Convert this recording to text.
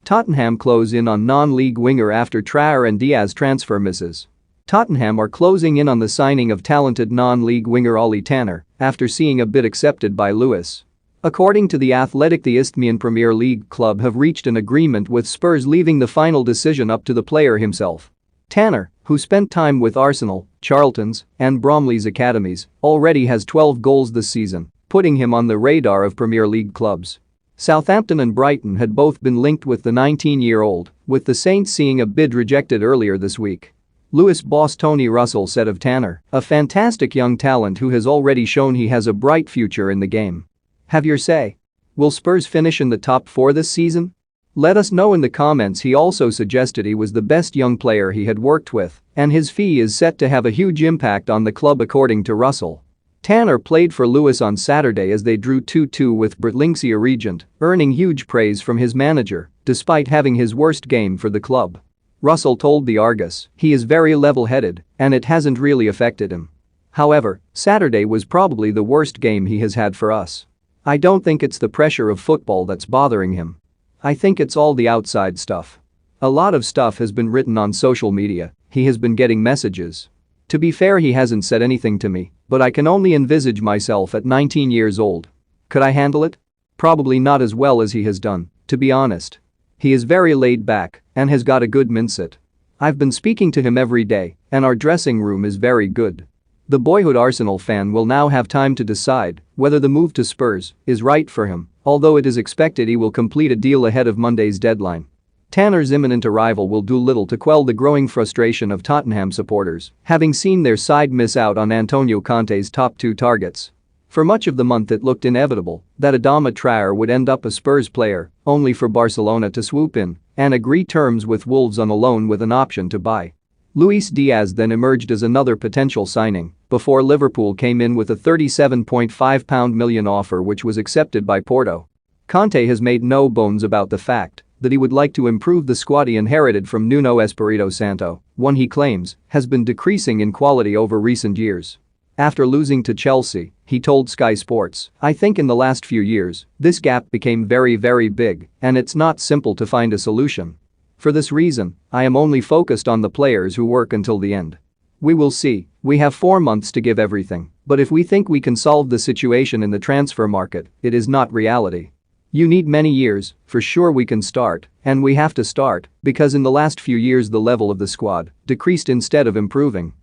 Tottenham close in on non-league winger after Traore and Diaz transfer misses. Tottenham are closing in on the signing of talented non-league winger Ollie Tanner after seeing a bid accepted by Lewis. According to The Athletic, the Isthmian Premier League club have reached an agreement with Spurs, leaving the final decision up to the player himself. Tanner, who spent time with Arsenal, Charlton's, and Bromley's academies, already has 12 goals this season, putting him on the radar of Premier League clubs. Southampton and Brighton had both been linked with the 19-year-old, with the Saints seeing a bid rejected earlier this week. Lewis boss Tony Russell said of Tanner, "A fantastic young talent who has already shown he has a bright future in the game. Have your say. Will Spurs finish in the top 4 this season? Let us know in the comments." He also suggested he was the best young player he had worked with, and his fee is set to have a huge impact on the club according to Russell. Tanner played for Lewis on Saturday as they drew 2-2 with Brighton Regent, earning huge praise from his manager, despite having his worst game for the club. Russell told the Argus, "He is very level-headed, and it hasn't really affected him. However, Saturday was probably the worst game he has had for us. I don't think it's the pressure of football that's bothering him. I think it's all the outside stuff. A lot of stuff has been written on social media, he has been getting messages. To be fair, he hasn't said anything to me, but I can only envisage myself at 19 years old. Could I handle it? Probably not as well as he has done, to be honest. He is very laid back and has got a good mindset. I've been speaking to him every day, and our dressing room is very good." The boyhood Arsenal fan will now have time to decide whether the move to Spurs is right for him, although it is expected he will complete a deal ahead of Monday's deadline. Tanner's imminent arrival will do little to quell the growing frustration of Tottenham supporters, having seen their side miss out on Antonio Conte's top 2 targets. For much of the month it looked inevitable that Adama Traore would end up a Spurs player, only for Barcelona to swoop in and agree terms with Wolves on a loan with an option to buy. Luis Diaz then emerged as another potential signing before Liverpool came in with a £37.5 million offer, which was accepted by Porto. Conte has made no bones about the fact that he would like to improve the squad he inherited from Nuno Espirito Santo, one he claims has been decreasing in quality over recent years. After losing to Chelsea, he told Sky Sports, "I think in the last few years, this gap became very big, and it's not simple to find a solution. For this reason, I am only focused on the players who work until the end. We will see, we have 4 months to give everything, but if we think we can solve the situation in the transfer market, it is not reality. You need many years, for sure we can start, and we have to start, because in the last few years the level of the squad decreased instead of improving."